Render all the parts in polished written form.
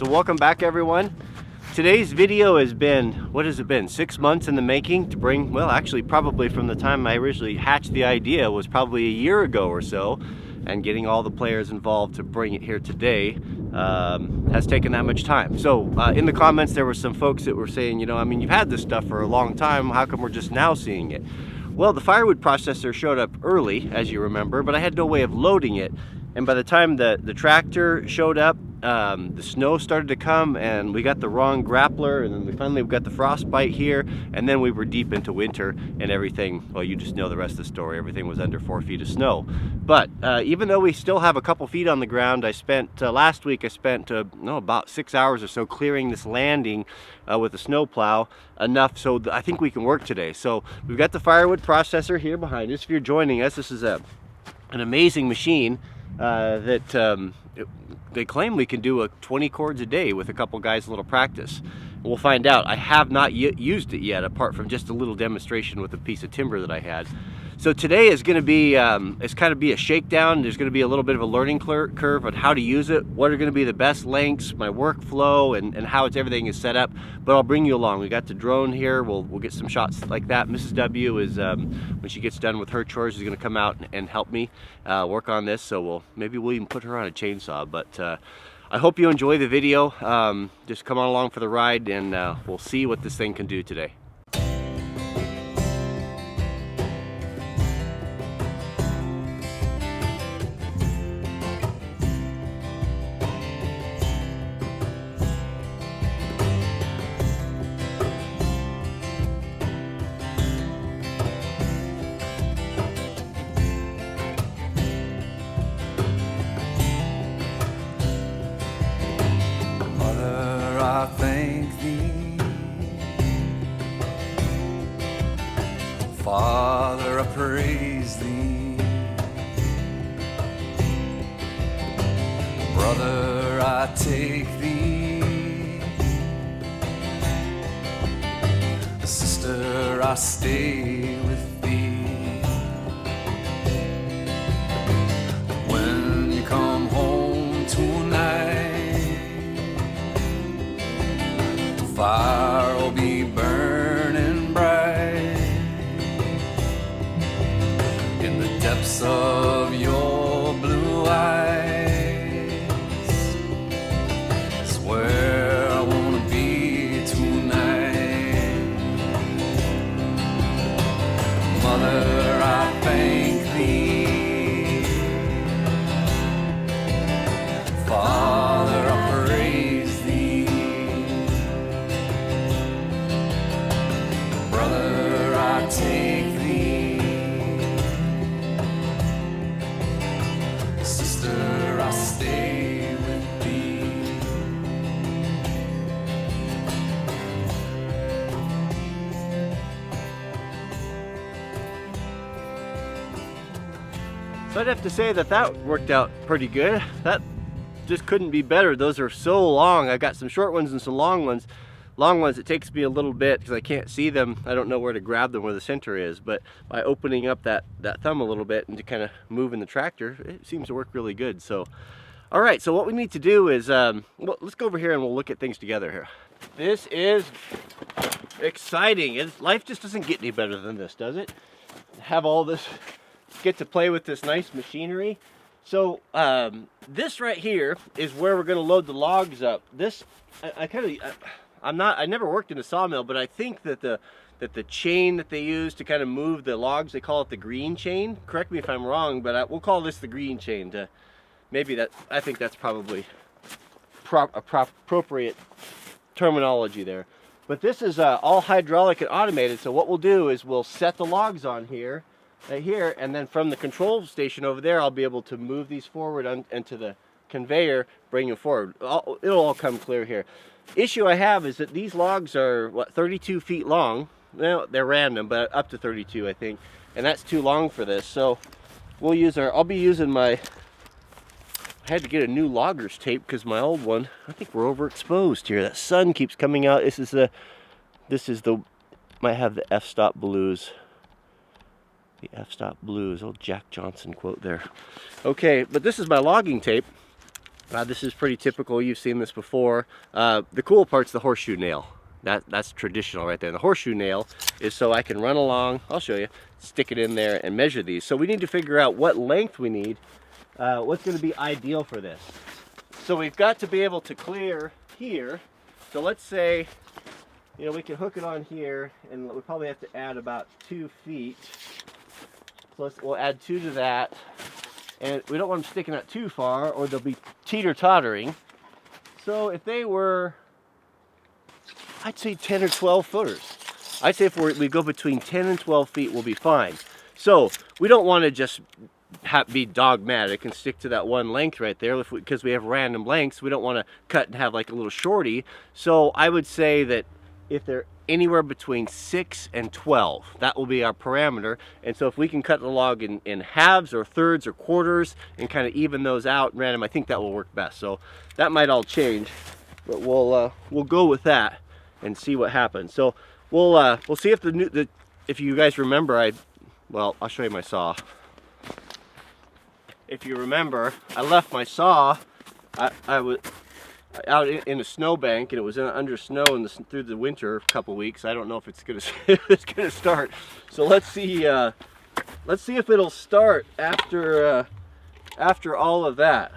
So welcome back, everyone. Today's video has been, what has it been, 6 months in the making to bring, well, actually probably from the time I originally hatched the idea was probably a year ago or so, and getting all the players involved to bring it here today has taken that much time. So in the comments there were some folks that were saying, you know, I mean, you've had this stuff for a long time, how come we're just now seeing it? Well, the firewood processor showed up early, as you remember, but I had no way of loading it. And by the time the tractor showed up, the snow started to come and we got the wrong grappler, and then finally we got the frostbite here, and then we were deep into winter and everything, well, you just know the rest of the story, everything was under 4 feet of snow. But even though we still have a couple feet on the ground, I spent, last week I spent about 6 hours or so clearing this landing with a snow plow, enough so I think we can work today. So we've got the firewood processor here behind us. If you're joining us, this is an amazing machine that they claim we can do 20 cords a day with a couple guys, a little practice. We'll find out. I have not used it yet, apart from just a little demonstration with a piece of timber that I had. So today is going to be, it's kind of be a shakedown. There's going to be a little bit of a learning curve on how to use it, what are going to be the best lengths, my workflow, and how everything is set up. But I'll bring you along. We got the drone here. We'll get some shots like that. Mrs. W is, when she gets done with her chores, is going to come out and help me work on this. So maybe we'll even put her on a chainsaw. But I hope you enjoy the video. Just come on along for the ride, and we'll see what this thing can do today. I thank thee, Father, I praise thee, brother, I take thee, sister, I stay with thee. When you come home tonight, fire will be burning bright in the depths of your blue eyes. It's where I want to be tonight. Mother, I thank thee. Father, I praise thee. Brother, I take thee. Sister, I stay with thee. So I'd have to say that worked out pretty good. That just couldn't be better. Those are so long. I got some short ones and some long ones. Long ones, it takes me a little bit because I can't see them. I don't know where to grab them, where the center is, but by opening up that thumb a little bit and to kind of move in the tractor, it seems to work really good. So all right, so what we need to do is well, let's go over here and we'll look at things together here. This is exciting. Life just doesn't get any better than this, does it? Have all this, get to play with this nice machinery. So this right here is where we're going to load the logs up. This I never worked in a sawmill, but I think that the chain that they use to kind of move the logs, they call it the green chain. Correct me if I'm wrong, but we'll call this the green chain. I think that's probably appropriate terminology there. But this is all hydraulic and automated. So what we'll do is we'll set the logs on here, and then from the control station over there, I'll be able to move these forward into the conveyor, bring them forward. It'll all come clear here. Issue I have is that these logs are, what, 32 feet long. Well, they're random, but up to 32, I think. And that's too long for this. So we'll use I'll be using I had to get a new logger's tape because my old one, I think we're overexposed here. That sun keeps coming out. This is the, might have the F-stop blues. The F-stop blues, old Jack Johnson quote there. Okay, but this is my logging tape. This is pretty typical. You've seen this before. The cool part's the horseshoe nail. That's traditional right there. The horseshoe nail is so I can run along, I'll show you, stick it in there and measure these. So we need to figure out what length we need, what's going to be ideal for this. So we've got to be able to clear here. So let's say, you know, we can hook it on here, and we probably have to add about 2 feet. So we'll add 2 to that. And we don't want them sticking out too far or they'll be teeter-tottering. So if they were, I'd say 10 or 12 footers. I'd say if we go between 10 and 12 feet, we'll be fine. So we don't want to just be dogmatic and stick to that one length right there because we have random lengths. We don't want to cut and have like a little shorty. So I would say that if they're anywhere between 6 and 12, that will be our parameter. And so if we can cut the log in halves or thirds or quarters and kind of even those out random, I think that will work best. So that might all change, but we'll go with that and see what happens. So we'll see if if you guys remember, well, I'll show you my saw. If you remember, I left my saw. I was out in a snowbank, and it was under snow through the winter a couple weeks. I don't know if it's gonna start. So let's see if it'll start after all of that.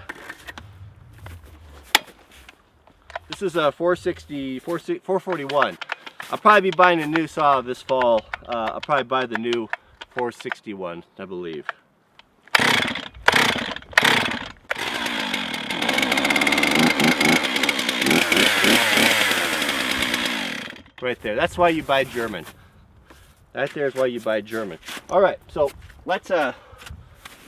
This is a 441. I'll probably be buying a new saw this fall. I'll probably buy the new 461, I believe. Right there. That's why you buy German. Right there is why you buy German. All right, so let's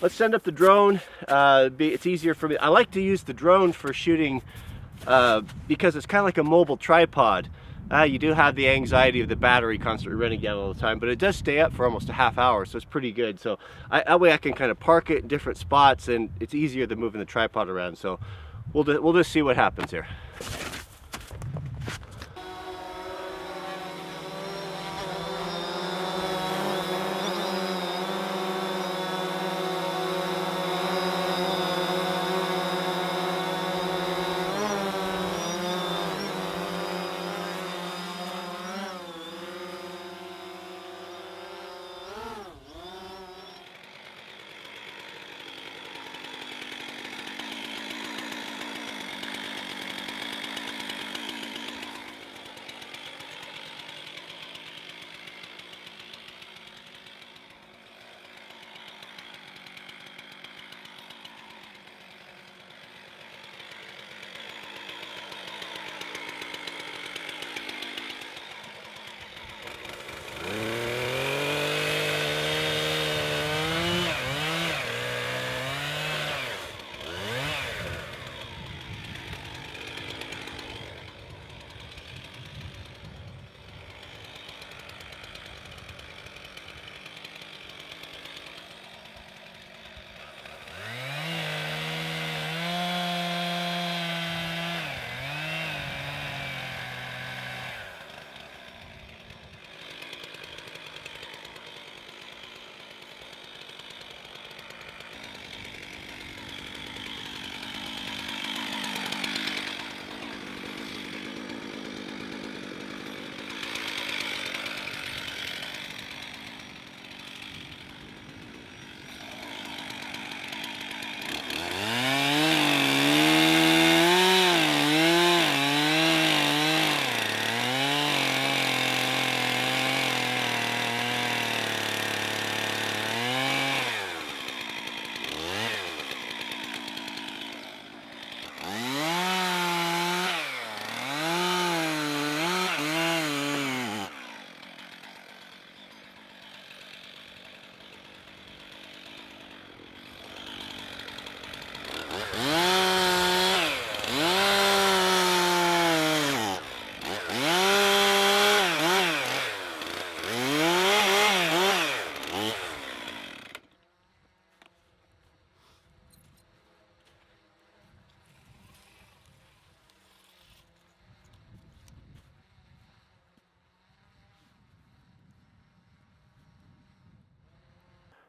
send up the drone. It's easier for me. I like to use the drone for shooting because it's kind of like a mobile tripod. You do have the anxiety of the battery constantly running down all the time, but it does stay up for almost a half hour, so it's pretty good. So that way I can kind of park it in different spots, and it's easier than moving the tripod around. So we'll just see what happens here.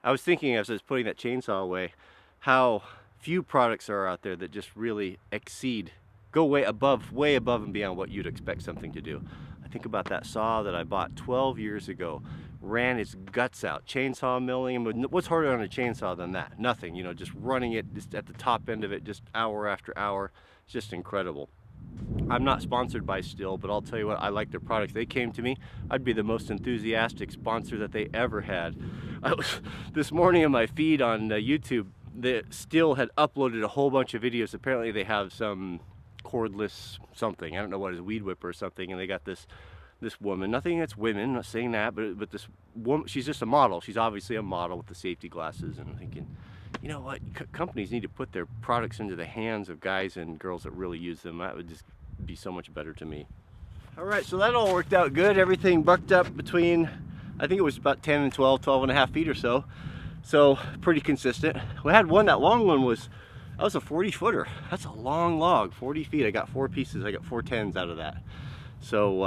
I was thinking as I was putting that chainsaw away, how few products are out there that just really go way above and beyond what you'd expect something to do. I think about that saw that I bought 12 years ago. Ran its guts out, chainsaw milling. What's harder on a chainsaw than that? Nothing, you know, just running it just at the top end of it, just hour after hour. It's just incredible. I'm not sponsored by Stihl, but I'll tell you what, I like their products. They came to me, I'd be the most enthusiastic sponsor that they ever had. This morning on my feed on YouTube, the Stihl had uploaded a whole bunch of videos. Apparently they have some cordless something, I don't know what it is, weed whipper or something, and they got this woman, nothing against women, I'm not saying that, but this woman, she's just a model. She's obviously a model with the safety glasses, and I'm thinking, you know what, companies need to put their products into the hands of guys and girls that really use them. That would just be so much better to me. All right, so that all worked out good. Everything bucked up between, I think it was about 10 and 12 and a half feet or so. So pretty consistent. We had one, that long one that was a 40 footer. That's a long log, 40 feet. I got 4 pieces, I got 4 tens out of that. So,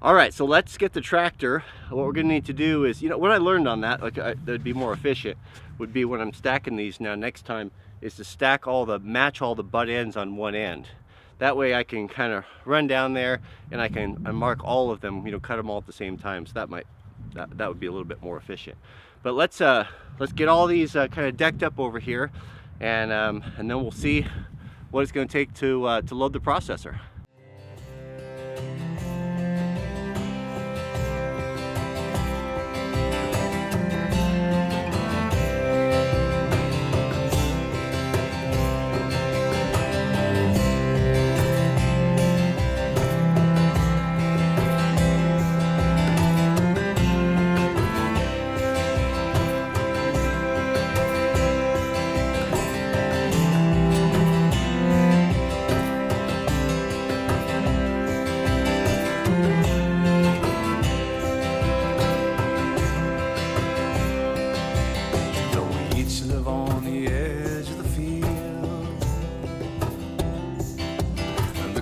all right, so let's get the tractor. What we're gonna need to do is, you know, what I learned on that, that'd be more efficient, would be when I'm stacking these now next time, is to match all the butt ends on one end. That way I can kind of run down there and I can mark all of them, you know, cut them all at the same time. So that would be a little bit more efficient. But let's get all these kind of decked up over here, and then we'll see what it's going to take to load the processor.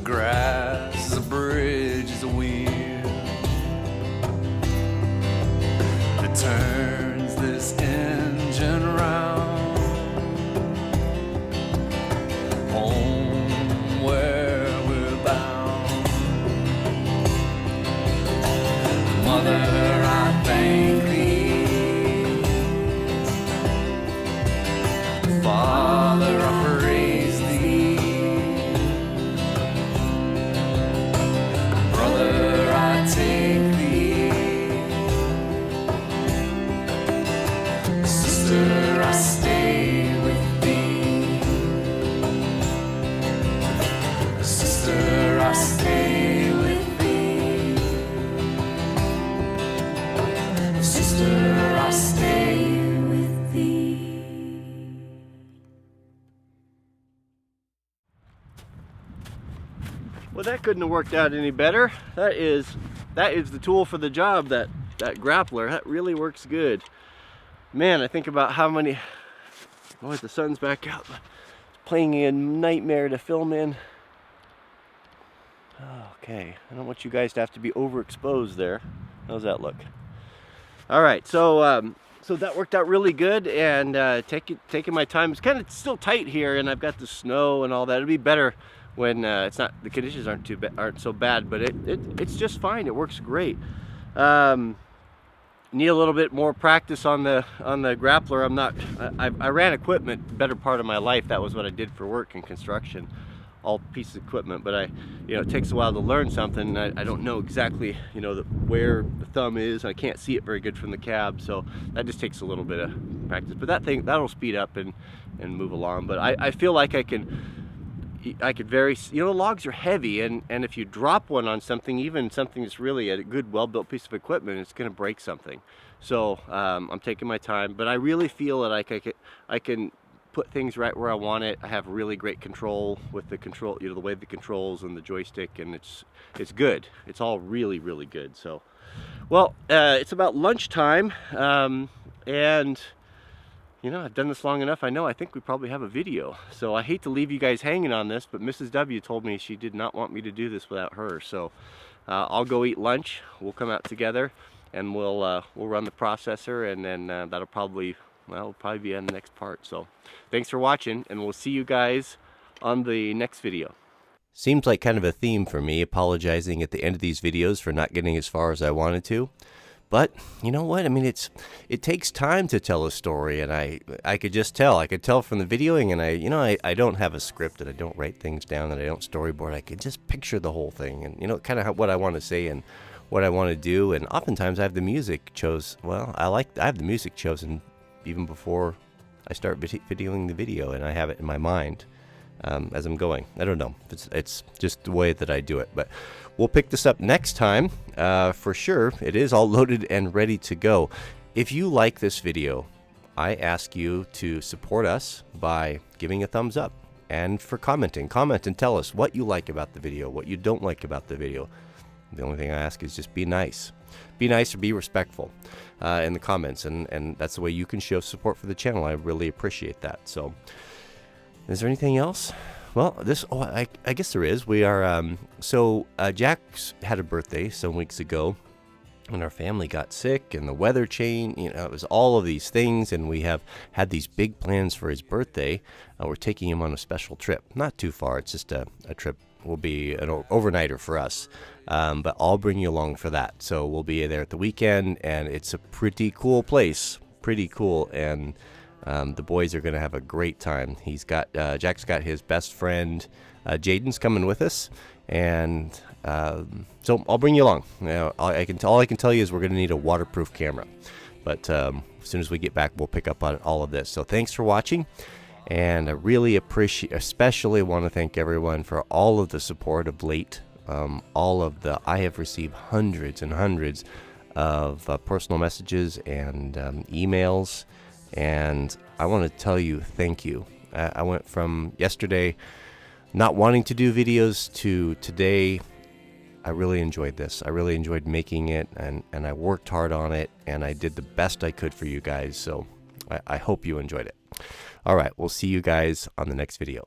Grass is a bridge, is a wheel that turns this engine round. Home where we're bound. Mother, I thank thee. Father, I praise thee. Take thee, sister, I stay with thee, sister, I stay with thee, sister, I stay with thee. Well, that couldn't have worked out any better. That is the tool for the job, that grappler. That really works good. Man, I think about how many, oh, the sun's back out. It's playing a nightmare to film in. Okay, I don't want you guys to have to be overexposed there. How's that look? All right, so so that worked out really good, and taking my time. It's kind of still tight here, and I've got the snow and all that. It'll be better when it's not, the conditions aren't so bad, but it's just fine. It works great. Need a little bit more practice on the grappler. I ran equipment the better part of my life. That was what I did for work in construction, all pieces of equipment. But it takes a while to learn something. I don't know exactly, where the thumb is. I can't see it very good from the cab, so that just takes a little bit of practice. But that'll speed up and move along. But I feel like I could logs are heavy, and if you drop one on something, even something that's really a good well-built piece of equipment, it's going to break something. So I'm taking my time, but I really feel that I can put things right where I want it. I have really great control with the control, the way the controls and the joystick, and it's good. It's all really, really good. So, well, it's about lunchtime, and I've done this long enough. I think we probably have a video. So I hate to leave you guys hanging on this, but Mrs. W told me she did not want me to do this without her. So I'll go eat lunch. We'll come out together, and we'll run the processor, and then that'll probably well, we'll probably be on the next part. So thanks for watching, and we'll see you guys on the next video. Seems like kind of a theme for me, apologizing at the end of these videos for not getting as far as I wanted to. But you know what? I mean, it takes time to tell a story, and I could just tell. I could tell from the videoing, and I don't have a script, and I don't write things down, and I don't storyboard. I can just picture the whole thing, and kind of what I want to say and what I want to do. And oftentimes I have the music I have the music chosen even before I start videoing the video, and I have it in my mind as I'm going. I don't know. It's just the way that I do it. But we'll pick this up next time for sure. It is all loaded and ready to go. If you like this video, I ask you to support us by giving a thumbs up and for commenting. Comment and tell us what you like about the video, what you don't like about the video. The only thing I ask is just be nice. Be nice or be respectful in the comments, and that's the way you can show support for the channel. I really appreciate that. So is there anything else? Well, I guess there is. We are, Jack's had a birthday some weeks ago, and our family got sick, and the weather changed. It was all of these things, and we have had these big plans for his birthday. We're taking him on a special trip. Not too far. It's just a trip. Will be an overnighter for us, but I'll bring you along for that. So we'll be there at the weekend, and it's a pretty cool place. Pretty cool, and the boys are going to have a great time. Jack's got his best friend, Jaden's coming with us, and so I'll bring you along. All I can tell you is we're going to need a waterproof camera, but as soon as we get back, we'll pick up on all of this. So thanks for watching, and I really especially want to thank everyone for all of the support of late. I have received hundreds and hundreds of personal messages and emails. And I want to tell you thank you. I went from yesterday not wanting to do videos to today. I really enjoyed this. I really enjoyed making it, and I worked hard on it, and I did the best I could for you guys. So I hope you enjoyed it. All right, we'll see you guys on the next video.